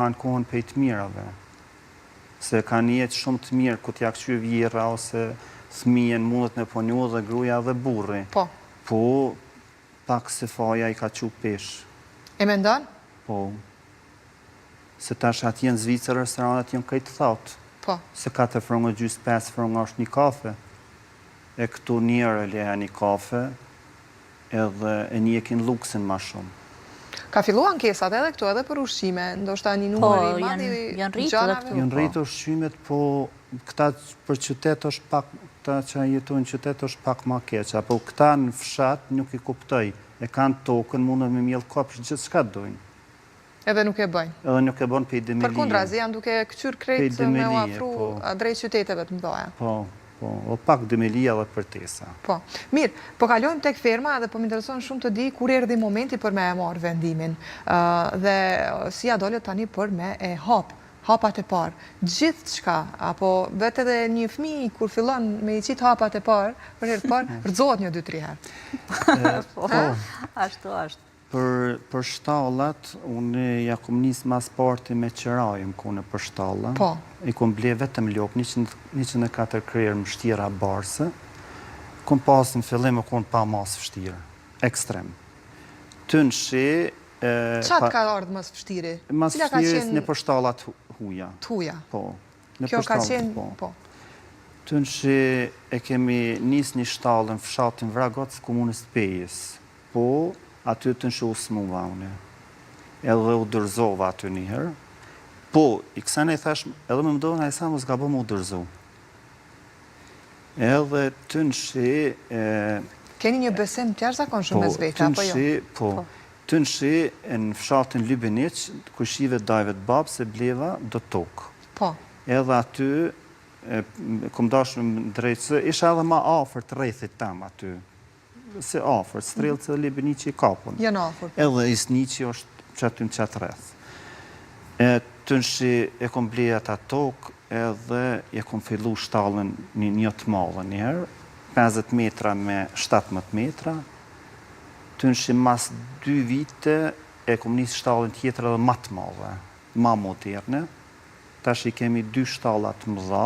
kanë kohën për të mirave. Se kanë jetë shumë të mirë ku t'ja këshy vjera ose fëmijën mundet me ponju dhe gruaja dhe burri. Po. Po, pak se faja i ka qu pesh. E mendon? Po. Se tash atje në Zvicër restoranat janë këtë thotë. Po. Se 4 frongë gjysë 5 frongë është një kafe. E këtu njërë e leja një kafe edhe e njekin luksin ma shumë. Ka fillu ankesat edhe këtu edhe për ushqime, ndoshta një numër i madh i janë rritur këtu. Janë rritur ushqimet, po këta për qytet është pak, këta që jetojnë në qytet është pak ma keq, apo këta në fshat nuk i kuptoj, e kanë tokën, mundën me mjellë kopsh gjithë shka dojnë. Edhe nuk e bëjnë. Edhe nuk e bënë për i demelije. Për kundrazi, janë duke këqyr krejt me u afru drejt qyteteve të mëdha. Po, o pak demelija dhe përtesa. Po, mirë, po kalojmë tek ferma dhe po më intereson shumë të di kur erdhi momenti për me e marrë vendimin dhe si ja dole tani për me e hapat e parë. Gjithë qka, apo vetë edhe një fëmijë kur fillon me i qitë hapat e parë, për herë të parë, rëzohet një 2-3 herë. Po, ashtu ashtu. Për shtallat, unë ja kom njës mas parti me qëraj më kone për shtalla. Po. I kom ble vetëm lop, 104 krerë më shtira barse. Kom pas në fillim e konë pa mas fështirë. Ekstrem. Të në shi... Qatë ka ardhë mas fështiri? Mas fështirës në për shtallat huja. T'huja? Po. Kjo ka qenë... Po. Të në shi e kemi njës një shtallën fshatin Vragotës komunës të Pejës. Po... aty të nëshu smuva une. Edhe u dërzova aty njëherë. Po, i kësane i thash, edhe me mdojnë a i sa më zga bë më u dërzu. Edhe të nëshi... Keni një besim të jarëzakon shumë me zveta, apo jo? Po, të nëshi në fshatin Lybenic, kushive dajve të babë se bleva do tokë. Po. Edhe aty, kom dashëm drejtësë, isha edhe ma afer të rejthit tam aty. Se afer, strelët dhe Libenici i kapun. Janë afer. Edhe Isnici është që aty në qatë rreth. Të nëshi e kom bleja ta tokë edhe e kom fillu shtallën një të malë njëherë, 50 metra me 17 metra. Të nëshi mas 2 vite e kom njësë shtallën tjetër edhe ma të malë, ma moderne. Tash i kemi 2 shtallat mëdha.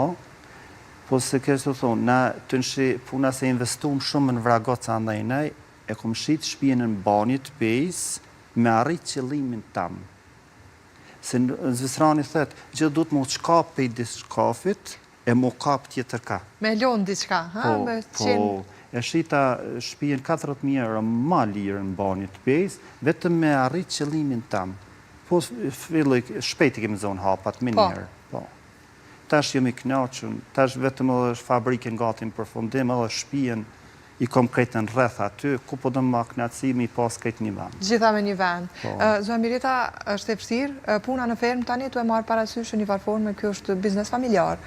Po se kështë të thonë, na të nëshi puna se investuam shumë në Vragotës andaj nej, e kom shqitë shpijen në banjit Pejës me arrit qëllimin tamë. Se në Zvicrani thëtë, gjithë du të më qkap për i disë shkafit, e më kap tjetër ka. Me lonë diçka, ha? Po, e shqita shpijen 40.000 euro ma lirë në banjit Pejës, vetëm me arrit qëllimin tamë. Po, shpejti kemi zonë hapat, me njerë. Tash jemi knaqën, tash vetëm edhe fabrikën gati në përfundim, edhe shpijen i kom krejtën rreth aty, ku po dëmë ma knaqësimi i pas krejtë një vend. Gjitha me një vend. Zoja Mirita, është e vështirë, puna në fermë tani të e marë parasysh një farforme, kjo është biznes familjar,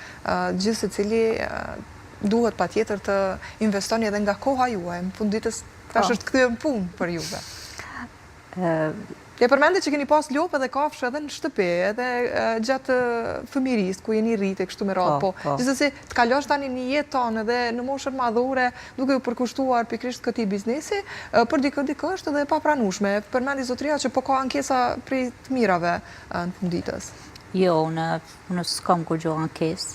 gjithë se cili duhet pa tjetër të investoni edhe nga koha juaj, në fund ditës tash është këthe në punë për juve. E përmendit që keni pas lopë edhe kafshë edhe në shtëpi, edhe gjatë fëmirisë, ku jeni rritë e kështu me ratë, po. Gjithësësi, të kalosh tani një jetë tonë edhe në moshër madhore, duke ju përkushtuar pikrisht këti biznesi, për dikë është edhe papranushme. Përmendit zotria që po ka ankesa prej të mirave në funditës. Jo, unë s'kam kur gjo ankesë.